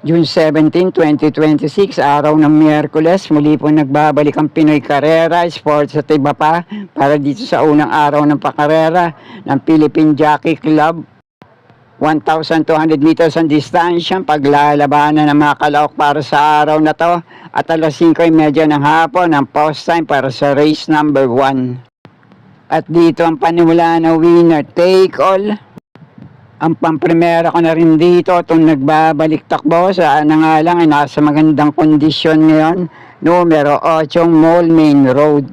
June 17, 2026, araw ng Miyerkules, muli po nagbabalik ang Pinoy Karera Sports at iba pa para dito sa unang araw ng pakarera ng Philippine Jockey Club. 1,200 meters ang distansya, paglalabanan ng mga kalaok para sa araw na to at alas 5:30 ng hapon ang post time para sa race number 1. At dito ang panimula na winner take all. Ang pamprimera ko na rin dito, itong nagbabalik takbo sa nga lang ay nasa magandang kondisyon ngayon, numero 8 Mall Main Road.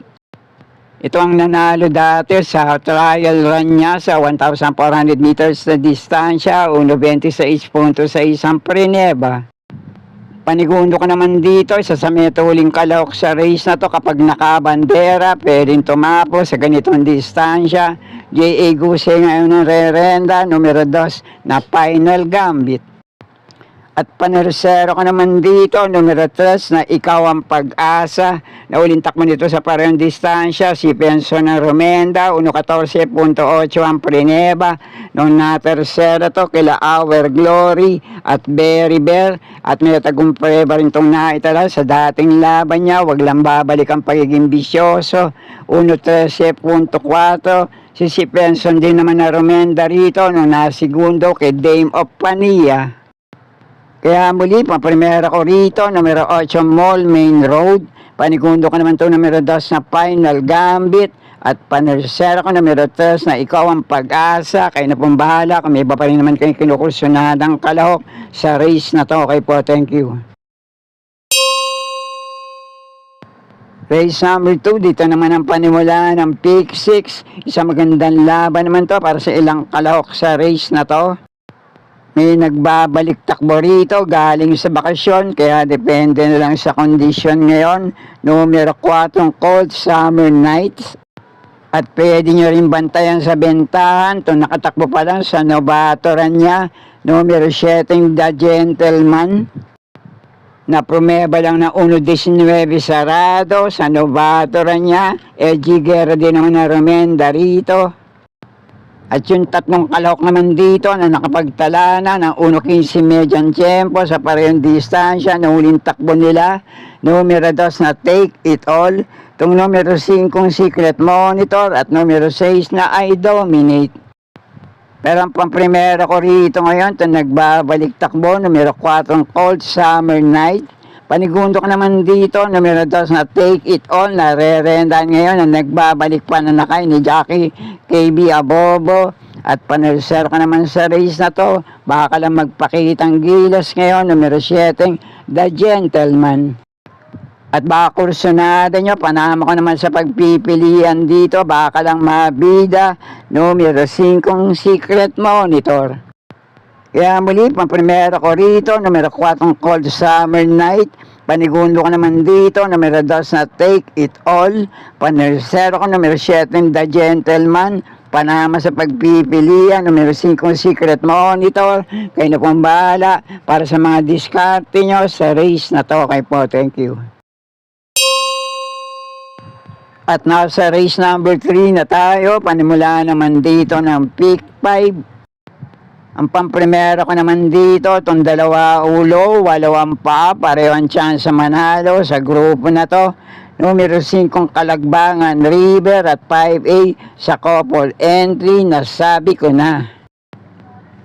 Ito ang nanalo dati sa trial run niya sa 1,400 meters na distansya, 1.26.6 ang Preneba. Panigundo ko naman dito, isa sa metuling kalaok sa race na to kapag nakabandera, pwedeng tumapo sa ganitong distansya. J.A. Guse ngayon ng rerenda, numero 2 na Final Gambit. At panersero ko naman dito, numero 3 na Ikaw ang Pag-asa. Nauling takbo nito sa parehong distansya, si Penso ng Romenda, 1.14.8 ang Preneba. Nung natersero to, kila Our Glory at Berry Bear. At may tagumpay ba rin itong naitala sa dating laban niya, wag lang babalik ang pagiging bisyoso, 1.13.4. Si Penson din naman na Romenda rito nung nasigundo kay Dame of Pania. Kaya muli, paprimera ko rito, numero 8 Mall Main Road. Panigundo ko naman ito, numero 2 na Final Gambit. At panersera ko, numero 3 na Ikaw ang Pag-asa. Kayo na pong bahala. Kung may iba pa rin naman kayong kinukursunadang kalahok sa race na to. Okay po, thank you. Race number 2, dito naman ang panimula ng Pick 6. Isang magandang laban naman to para sa ilang kalahok sa race na to. May nagbabalik takbo rito galing sa bakasyon, kaya depende na lang sa kondisyon ngayon. Numero 4 Cold Summer Nights. At pwede nyo rin bantayan sa bentahan. Ito nakatakbo pa lang sa novatoran niya. Numero 7 The Gentleman. Na promeba lang ng 1.19 sarado sa novatoran niya. Edgy Guerra din naman na Romenda rito. At yung tatlong kalahok naman dito na nakapagtala na ng 1.15 median tempo sa parehong distansya na huling takbo nila. Numero 2 na Take It All. Itong numero 5 Secret Monitor at numero 6 na I Dominate. Pero ang pamprimera ko rito ngayon, ito nagbabalik takbo, numero 4 Cold Summer Night. Panigundo ko naman dito, numero 2 na Take It All, na re-rendan ngayon, na nagbabalik pa na nakay ni Jackie KB Abobo. At panersero ko naman sa race na to, baka lang magpakitang gilas ngayon, numero 7, The Gentleman. At baka kursunada nyo, panama ko naman sa pagpipilian dito, baka lang mabida, numero 5 Secret Monitor. Kaya muli, pamprimera ko rito, numero 4 Cold Summer Night. Panigundo ko naman dito, numero 2 na Take It All. Panersero ko, numero 7 The Gentleman. Panama sa pagpipilian, numero 5 Secret Monitor. Kayo na pong bahala para sa mga diskarte nyo sa race na to. Okay po, thank you. At nasa race number 3 na tayo, panimula naman dito ng Pick 5. Ang pamprimera ko naman dito, itong dalawa ulo, walawang pa, pareho ang chance sa manalo sa grupo na to. Numero 5 Kalagbangan River at 5A sa couple entry, nasabi ko na.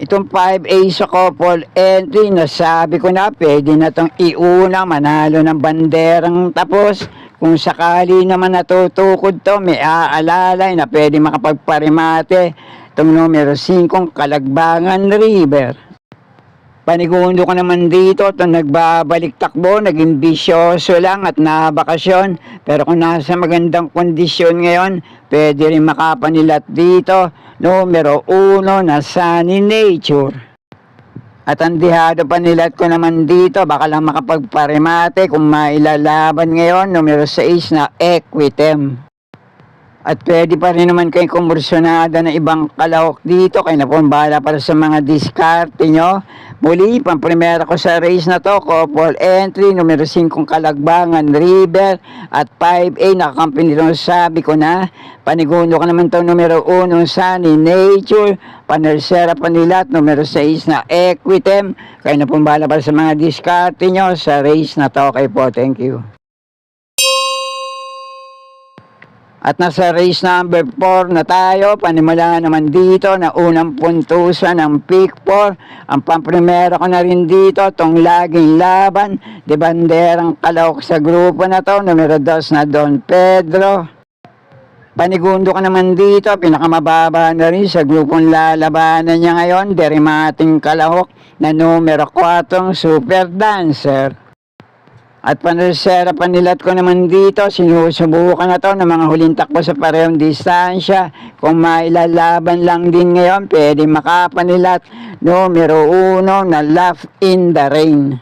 Itong 5A sa couple entry, nasabi ko na, pwede na itong iuna, manalo ng banderang tapos. Kung sakali naman natutukod to, may aalalay na pwede makapagparimate. Itong numero 5, Kalagbangan River. Panigundo ko naman dito, itong nagbabalik takbo, naging bisyoso lang at nabakasyon. Pero kung nasa magandang kondisyon ngayon, pwede rin makapanilat dito. Numero 1 na Sunny Nature. At ang dihado panilat ko naman dito, baka lang makapagparimate kung mailalaban ngayon, numero 6 na Equitem. At pwede pa rin naman kayong kumursyonada ng ibang kalahok dito. Kaya na po ang bahala para sa mga diskarte nyo. Muli, pamprimera ko sa race na to, couple entry, numero 5 Kalagbangan River, at 5A, nakakampi nito, sabi ko na. Panigundo ko naman to, numero 1 Sunny Nature, panersera panila, at numero 6 na Equitem. Kaya na po ang bahala para sa mga diskarte nyo sa race na to. Okay po, thank you. At nasa race number 4 na tayo, panimula naman dito na unang puntusan ng pick 4. Ang pamprimera ko na rin dito, tong laging laban, de banderang kalahok sa grupo na to, numero 2 na Don Pedro. Panigundo ko naman dito, pinakamababa na rin sa grupong lalabanan niya ngayon, derimating kalahok na numero 4, Super Dancer. At panersera panilat ko naman dito, sinusubukan na to ng mga huling takbo sa parehong distansya. Kung mailalaban lang din ngayon, pwede makapanilat. Numero 1 na Laugh in the Rain.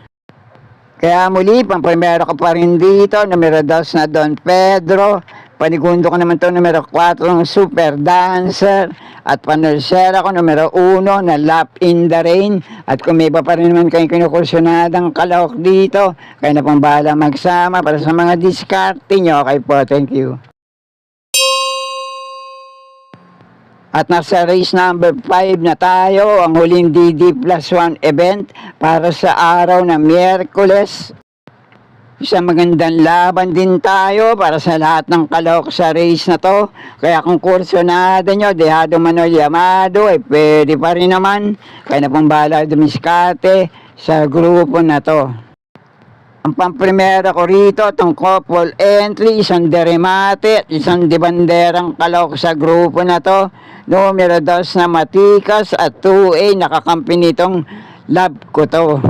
Kaya muli, pamprimero ko pa rin dito, numero 2 na Don Pedro. Panigundo ko naman to numero 4, Super Dancer. At panersera ko numero 1 na Lap in the Rain. At kung may iba pa rin naman kayong kinukursyonadang kalahok dito, kayo na pong bahala magsama para sa mga diskarte nyo. Okay po, thank you. At nasa race number 5 na tayo, ang huling DD plus 1 event para sa araw na Miyerkules. Isang magandang laban din tayo para sa lahat ng kalahok sa race na to. Kaya kung kursyonada nyo, dehado Manuel Yamado, ay pwede pa rin naman. Kaya na pong bahala dumiskate sa grupo na to. Ang pamprimera ko rito, itong couple entry, isang deremate at isang debanderang kalahok sa grupo na to. Numero 2 na Matikas at 2A, nakakampi nitong love ko to.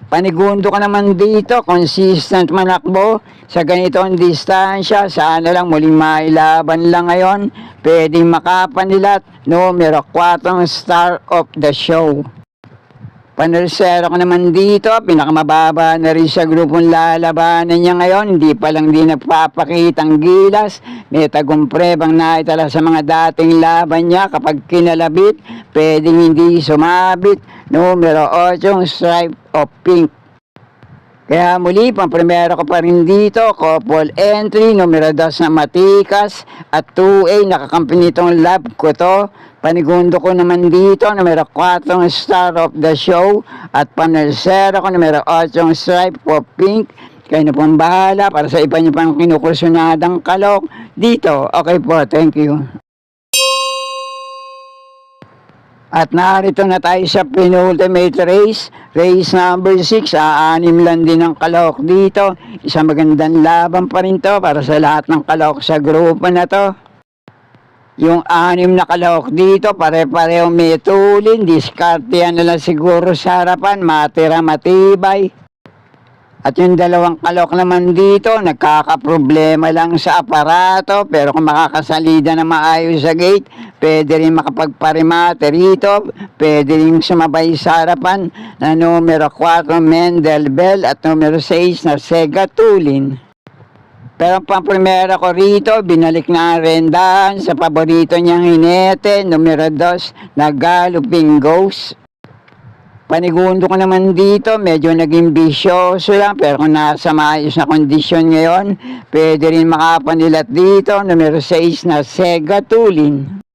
Panigundo ka naman dito, consistent manakbo sa ganitong distansya. Sana lang muling mailaban lang ngayon. Pwedeng makapanilat, numero 4, Star of the Show. Panersera ko naman dito, pinakamababa na rin sa grupong lalabanan niya ngayon. Hindi pa lang din nagpapakitang gilas. May tagumprebang naitala sa mga dating laban niya. Kapag kinalabit, pwedeng hindi sumabit. Numero 8, Stripe of Pink. Kaya muli, pamprimera ko pa rin dito, couple entry, numero 2 na Matikas, at 2A, nakakampi nitong love ko to. Panigundo ko naman dito, numero 4, Star of the Show, at panersera ko, numero 8, Stripe of Pink. Kayo na pong bahala para sa iba niyo pang kinukursyonadang kalahok dito. Okay po, thank you. At narito na tayo sa penultimate race, race number 6, aanim lang din ang kalahok dito. Isang magandang laban pa rin to para sa lahat ng kalahok sa grupo na to. Yung 6 na kalahok dito, pare-pareho may tulin, diskartehan na lang siguro sa harapan, matira matibay. At yung 2 kalahok naman dito, nagkakaproblema lang sa aparato, pero kung makakasalida na maayos sa gate, pwede rin makapagparimate rito, pwede rin sumabay sa harapan na numero 4, Mendel Bell, at numero 6 na Sega Tulin. Pero ang pamprimera ko rito, binalik na ang rendahan sa paborito niyang hinete, numero 2 na Galloping Ghost. Panigundo ko naman dito, medyo naging bisyoso lang, pero kung nasa maayos na kondisyon ngayon, pwede rin makapanilat dito, numero 6 na Sega Tulin.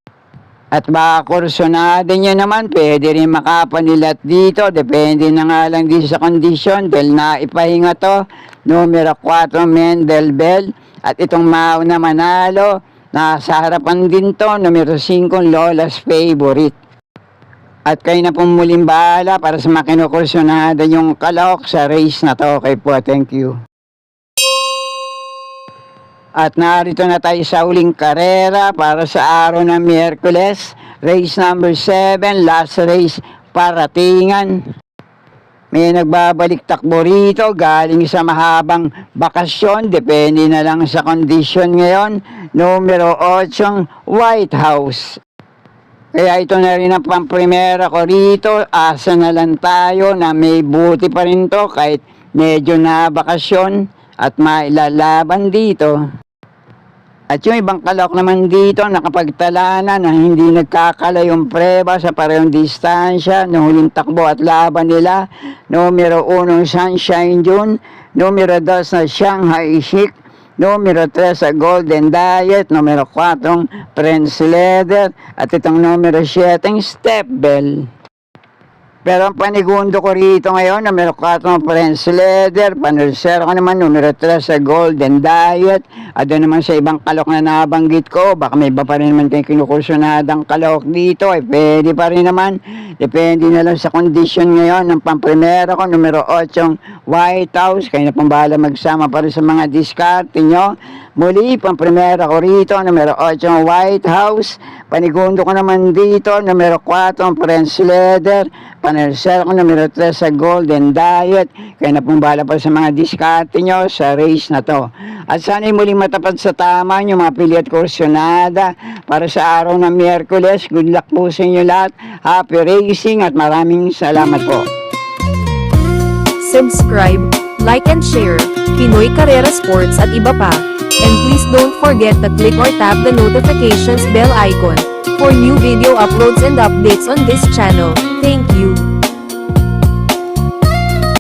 At baka kursyonada niya naman, pwede rin makapanilat dito, depende na nga lang din sa kondisyon, dahil naipahinga to, numero 4 Mendel Bell, at itong mauna manalo, nasa harapan din to, numero 5 Lola's Favorite. At kayo na pong muling bahala para sa makinukursyonada yung kalahok sa race na to. Okay po, thank you. At narito na tayo sa huling karera para sa araw ng Miyerkules. Race number 7, last race, paratingan. May nagbabalik takbo rito, galing sa mahabang bakasyon, depende na lang sa kondisyon ngayon. Numero 8, White House. Kaya ito na rin ang pamprimera ko rito, asa na lang tayo na may buti pa rin to kahit medyo na bakasyon at mailalaban dito. At yung ibang kalok naman dito, nakapagtala na hindi nagkakala yung preba sa parehong distansya, ng huling takbo at laban nila. Numero 1, Sunshine June. Numero 2 na Shanghai Chic. Numero 3 sa Golden Diet. Numero 4, Prince Leather. At itong numero 7, Step Bell. Pero ang panigundo ko rito ngayon, numero 4 ng Prince Leather, panulsero ko naman, numero 3 sa Golden Diet, at doon naman sa ibang kalok na nabanggit ko, baka may iba pa rin naman kayong kinukursunadang kalok dito, pwede pa rin naman, depende na lang sa kondisyon ngayon ng pamprimero ko, numero 8 White House, kayo na pang bahala magsama pa rin sa mga diskarte nyo. Muli, pamprimero ko rito, numero 8 White House, panigundo ko naman dito, numero 4 Prince Leather, panulsero ko numero 3 sa Golden Diet, kaya na pong bahala pa sa mga diskarte nyo sa race na to. At sana'y muling matapat sa tama nyo mga pili at kursyonada para sa araw ng Miyerkules. Good luck po sa inyo lahat. Happy racing at maraming salamat po. Subscribe, like and share, Pinoy Carrera Sports at iba pa. And please don't forget to click or tap the notifications bell icon for new video uploads and updates on this channel. Thank you.